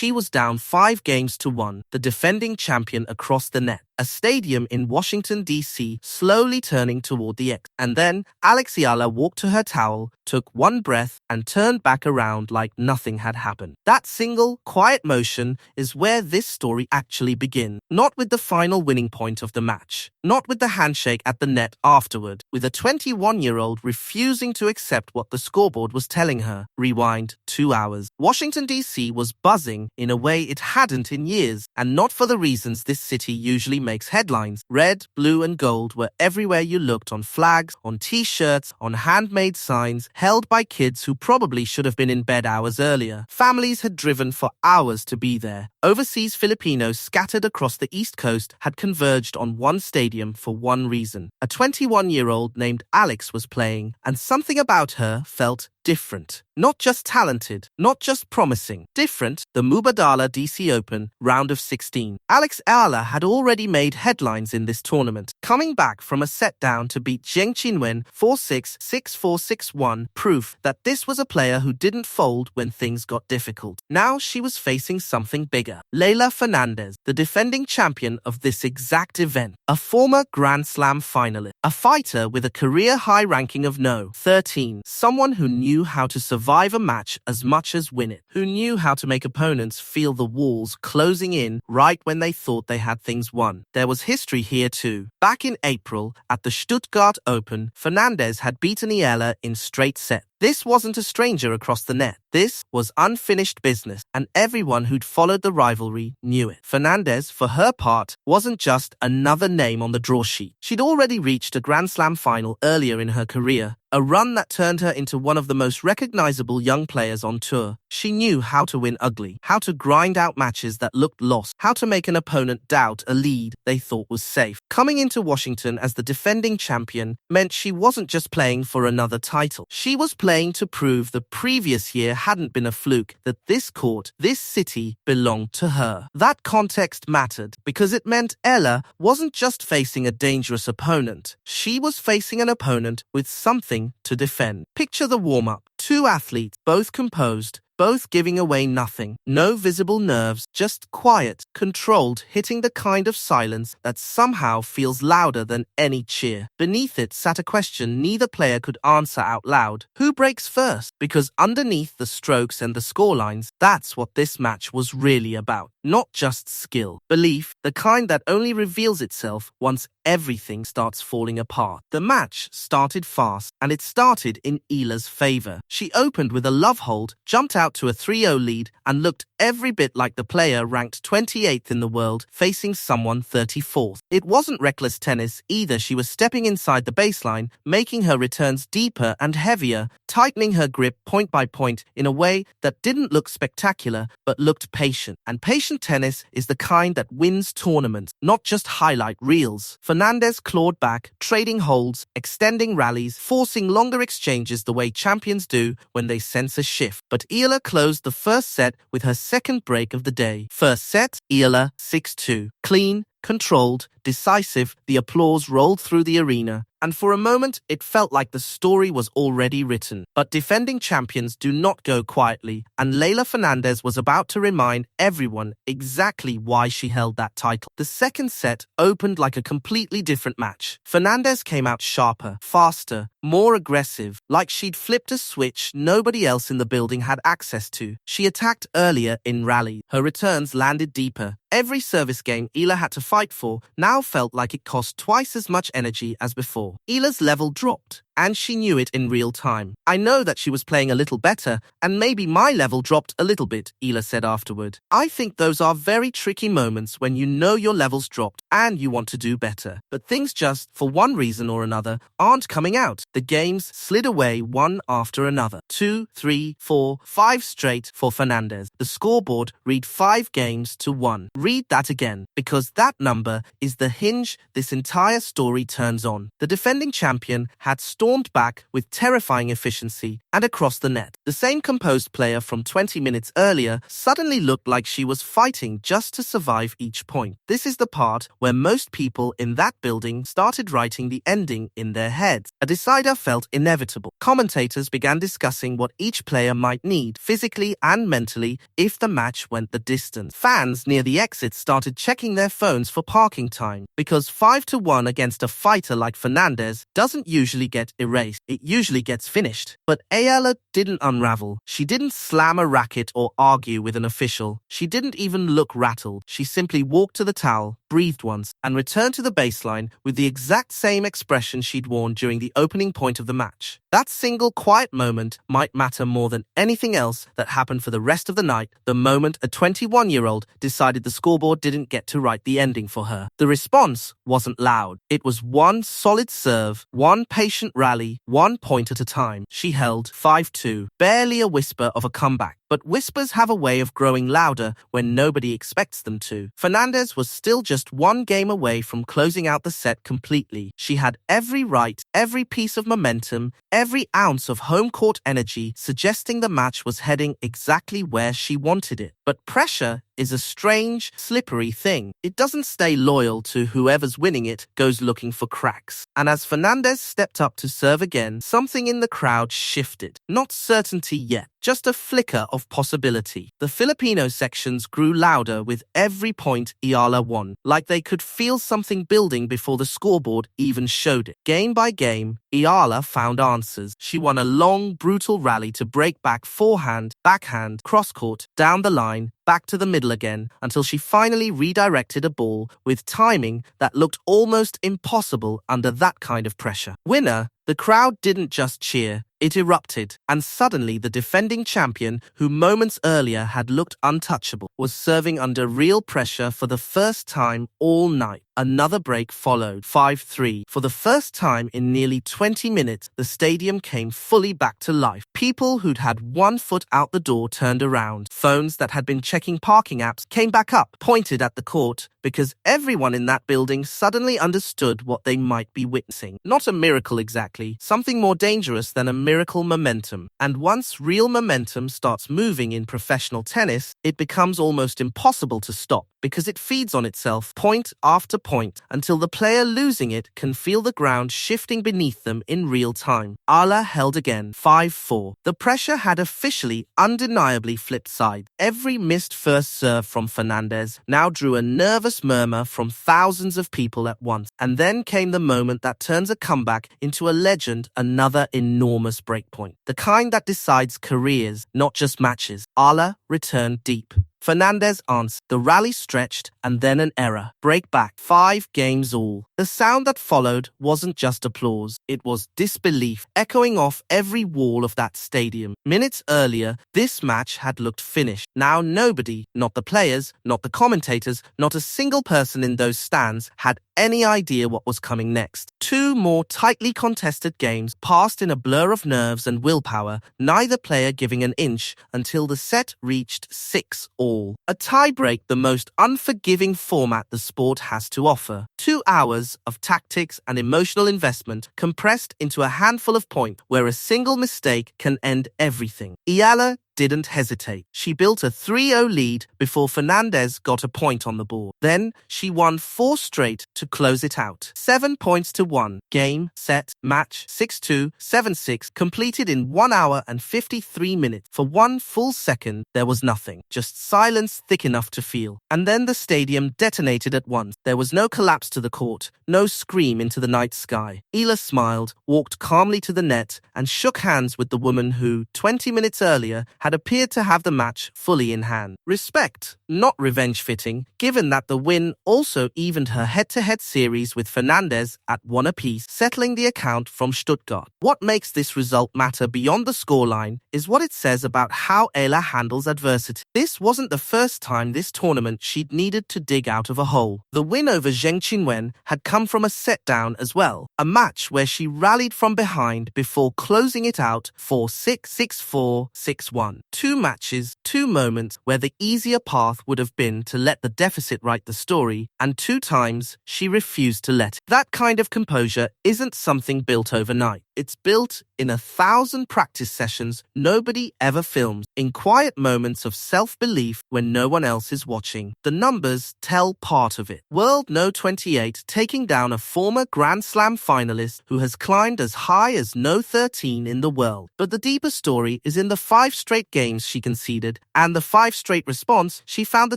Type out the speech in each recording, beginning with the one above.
she was down 5-1, the defending champion across the net. A stadium in Washington, D.C., slowly turning toward the X. And then Alex Eala walked to her towel, took one breath, and turned back around like nothing had happened. That single, quiet motion is where this story actually begins. Not with the final winning point of the match, not with the handshake at the net afterward, with a 21-year-old refusing to accept what the scoreboard was telling her. Rewind 2 hours. Washington, D.C. was buzzing in a way it hadn't in years, and not for the reasons this city usually makes headlines. Red, blue, and gold were everywhere you looked, on flags, on t-shirts, on handmade signs, held by kids who probably should have been in bed hours earlier. Families had driven for hours to be there. Overseas Filipinos scattered across the East Coast had converged on one stadium for one reason. A 21-year-old named Alex was playing, and something about her felt different. Not just talented, not just promising. Different. The Mubadala DC Open, round of 16. Alex Eala had already made headlines in this tournament, coming back from a set down to beat Zheng Qinwen 4-6, 6-4, 6-1, proof that this was a player who didn't fold when things got difficult. Now she was facing something bigger. Leylah Fernandez, the defending champion of this exact event, a former Grand Slam finalist, a fighter with a career-high ranking of 13, someone who knew how to survive a match as much as win it, who knew how to make opponents feel the walls closing in right when they thought they had things won. There was history here too. Back in April, at the Stuttgart Open, Fernandez had beaten Eala in straight sets. This wasn't a stranger across the net. This was unfinished business, and everyone who'd followed the rivalry knew it. Fernandez, for her part, wasn't just another name on the draw sheet. She'd already reached a Grand Slam final earlier in her career, a run that turned her into one of the most recognizable young players on tour. She knew how to win ugly, how to grind out matches that looked lost, how to make an opponent doubt a lead they thought was safe. Coming into Washington as the defending champion meant she wasn't just playing for another title. She was playing to prove the previous year hadn't been a fluke, that this court, this city, belonged to her. That context mattered because it meant Eala wasn't just facing a dangerous opponent. She was facing an opponent with something to defend. Picture the warm-up. Two athletes, both composed, both giving away nothing. No visible nerves, just quiet, controlled, hitting the kind of silence that somehow feels louder than any cheer. Beneath it sat a question neither player could answer out loud. Who breaks first? Because underneath the strokes and the scorelines, that's what this match was really about. Not just skill. Belief, the kind that only reveals itself once everything starts falling apart. The match started fast, and it started in Eala's favor. She opened with a love hold, jumped out to a 3-0 lead, and looked every bit like the player ranked 28th in the world facing someone 34th. It wasn't reckless tennis either. She was stepping inside the baseline, making her returns deeper and heavier, tightening her grip point by point in a way that didn't look spectacular but looked patient. And patient tennis is the kind that wins tournaments, not just highlight reels. Fernandez clawed back, trading holds, extending rallies, forcing longer exchanges the way champions do when they sense a shift. But Eala closed the first set with her second break of the day. First set, Eala 6-2. Clean, controlled, decisive. The applause rolled through the arena, and for a moment it felt like the story was already written. But defending champions do not go quietly, and Leylah Fernandez was about to remind everyone exactly why she held that title. The second set opened like a completely different match. Fernandez came out sharper, faster, more aggressive, like she'd flipped a switch nobody else in the building had access to. She attacked earlier in rally. Her returns landed deeper. Every service game Eala had to fight for now felt like it cost twice as much energy as before. Eala's level dropped, and she knew it in real time. I know that she was playing a little better, and maybe my level dropped a little bit, Eala said afterward. I think those are very tricky moments when you know your level's dropped and you want to do better. But things just, for one reason or another, aren't coming out. The games slid away one after another. 2, 3, 4, 5 straight for Fernandez. The scoreboard read 5-1. Read that again, because that number is the hinge this entire story turns on. The defending champion had stormed stormed back with terrifying efficiency and across the net. The same composed player from 20 minutes earlier suddenly looked like she was fighting just to survive each point. This is the part where most people in that building started writing the ending in their heads. A decider felt inevitable. Commentators began discussing what each player might need, physically and mentally, if the match went the distance. Fans near the exits started checking their phones for parking time, because 5-1 against a fighter like Fernandez doesn't usually get erased. It usually gets finished. But Eala didn't unravel. She didn't slam a racket or argue with an official. She didn't even look rattled. She simply walked to the towel, breathed once, and returned to the baseline with the exact same expression she'd worn during the opening point of the match. That single quiet moment might matter more than anything else that happened for the rest of the night, the moment a 21-year-old decided the scoreboard didn't get to write the ending for her. The response wasn't loud. It was one solid serve, one patient rally, one point at a time. She held 5-2, barely a whisper of a comeback. But whispers have a way of growing louder when nobody expects them to. Fernandez was still just one game away from closing out the set completely. She had every right, every piece of momentum, every ounce of home court energy, suggesting the match was heading exactly where she wanted it. But pressure is a strange, slippery thing. It doesn't stay loyal to whoever's winning it, goes looking for cracks. And as Fernandez stepped up to serve again, something in the crowd shifted. Not certainty yet, just a flicker of possibility. The Filipino sections grew louder with every point Eala won, like they could feel something building before the scoreboard even showed it. Game by game, Eala found answers. She won a long, brutal rally to break back forehand, backhand, cross-court, down the line, back to the middle again, until she finally redirected a ball with timing that looked almost impossible under that kind of pressure. Winner, the crowd didn't just cheer, it erupted, and suddenly the defending champion, who moments earlier had looked untouchable, was serving under real pressure for the first time all night. Another break followed, 5-3. For the first time in nearly 20 minutes, the stadium came fully back to life. People who'd had one foot out the door turned around. Phones that had been checking parking apps came back up, pointed at the court, because everyone in that building suddenly understood what they might be witnessing. Not a miracle exactly, something more dangerous than a miracle momentum. And once real momentum starts moving in professional tennis, it becomes almost impossible to stop, because it feeds on itself point after point until the player losing it can feel the ground shifting beneath them in real time. Eala held again, 5-4. The pressure had officially, undeniably flipped sides. Every missed first serve from Fernandez now drew a nervous murmur from thousands of people at once. And then came the moment that turns a comeback into a legend, another enormous breakpoint. The kind that decides careers, not just matches. Eala returned deep. Fernandez answered. The rally stretched, and then an error. Break back. 5 games all. The sound that followed wasn't just applause. It was disbelief, echoing off every wall of that stadium. Minutes earlier, this match had looked finished. Now nobody, not the players, not the commentators, not a single person in those stands, had any idea what was coming next. 2 more tightly contested games passed in a blur of nerves and willpower, neither player giving an inch until the set reached 6-all. A tie-break, the most unforgiving format the sport has to offer. 2 hours of tactics and emotional investment compressed into a handful of points where a single mistake can end everything. Eala didn't hesitate. She built a 3-0 lead before Fernandez got a point on the board. Then she won 4 straight to close it out. 7 points to 1. Game, set, match, 6-2, 7-6, completed in 1 hour and 53 minutes. For 1 full second, there was nothing. Just silence thick enough to feel. And then the stadium detonated at once. There was no collapse to the court, no scream into the night sky. Eala smiled, walked calmly to the net, and shook hands with the woman who, 20 minutes earlier, had appeared to have the match fully in hand. Respect, not revenge-fitting, given that the win also evened her head-to-head series with Fernandez at 1 apiece, settling the account from Stuttgart. What makes this result matter beyond the scoreline is what it says about how Eala handles adversity. This wasn't the first time this tournament she'd needed to dig out of a hole. The win over Zheng Qinwen had come from a set-down as well, a match where she rallied from behind before closing it out 4-6, 6-4, 6-1. 2 matches, 2 moments where the easier path would have been to let the deficit write the story, and 2 times she refused to let it. That kind of composure isn't something built overnight. It's built in 1,000 practice sessions nobody ever films, in quiet moments of self-belief when no one else is watching. The numbers tell part of it. World No. 28 taking down a former Grand Slam finalist who has climbed as high as No. 13 in the world. But the deeper story is in the 5 straight games she conceded, and the 5 straight response she found the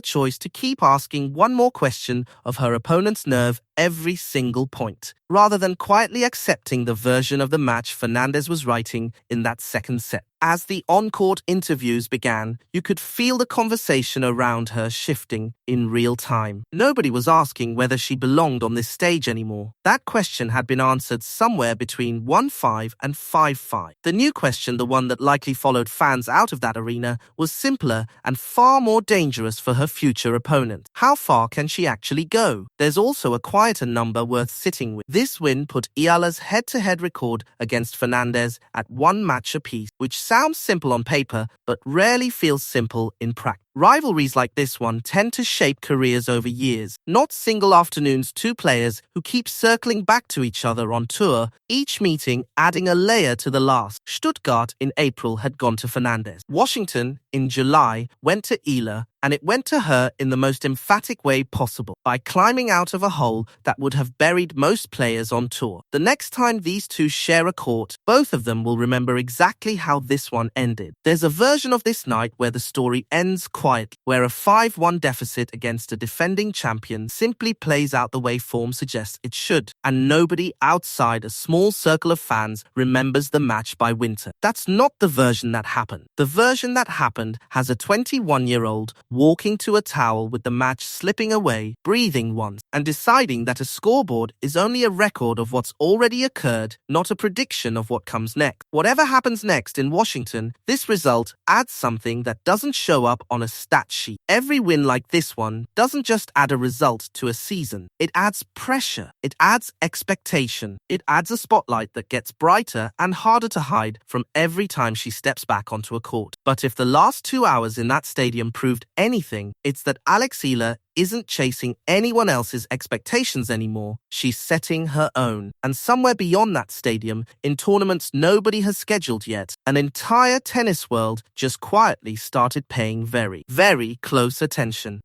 choice to keep asking one more question of her opponent's nerve every single point, rather than quietly accepting the version of the match Fernandez was writing in that second set. As the on-court interviews began, you could feel the conversation around her shifting in real time. Nobody was asking whether she belonged on this stage anymore. That question had been answered somewhere between 1-5 and 5-5. The new question, the one that likely followed fans out of that arena, was simpler and far more dangerous for her future opponent. How far can she actually go? There's also a quieter number worth sitting with. This win put Eala's head-to-head record against Fernandez at 1 match apiece, which sounds simple on paper, but rarely feels simple in practice. Rivalries like this one tend to shape careers over years, not single afternoons. 2 players who keep circling back to each other on tour, each meeting adding a layer to the last. Stuttgart in April had gone to Fernandez. Washington in July went to Eala, and it went to her in the most emphatic way possible, by climbing out of a hole that would have buried most players on tour. The next time these two share a court, both of them will remember exactly how this one ended. There's a version of this night where the story ends quietly, where a 5-1 deficit against a defending champion simply plays out the way form suggests it should, and nobody outside a small circle of fans remembers the match by winter. That's not the version that happened. The version that happened has a 21-year-old walking to a towel with the match slipping away, breathing once, and deciding that a scoreboard is only a record of what's already occurred, not a prediction of what comes next. Whatever happens next in Washington, this result adds something that doesn't show up on a stat sheet. Every win like this one doesn't just add a result to a season. It adds pressure. It adds expectation. It adds a spotlight that gets brighter and harder to hide from every time she steps back onto a court. But if the last 2 hours in that stadium proved anything, it's that Alex Eala isn't chasing anyone else's expectations anymore. She's setting her own. And somewhere beyond that stadium, in tournaments nobody has scheduled yet, an entire tennis world just quietly started paying very, very close attention.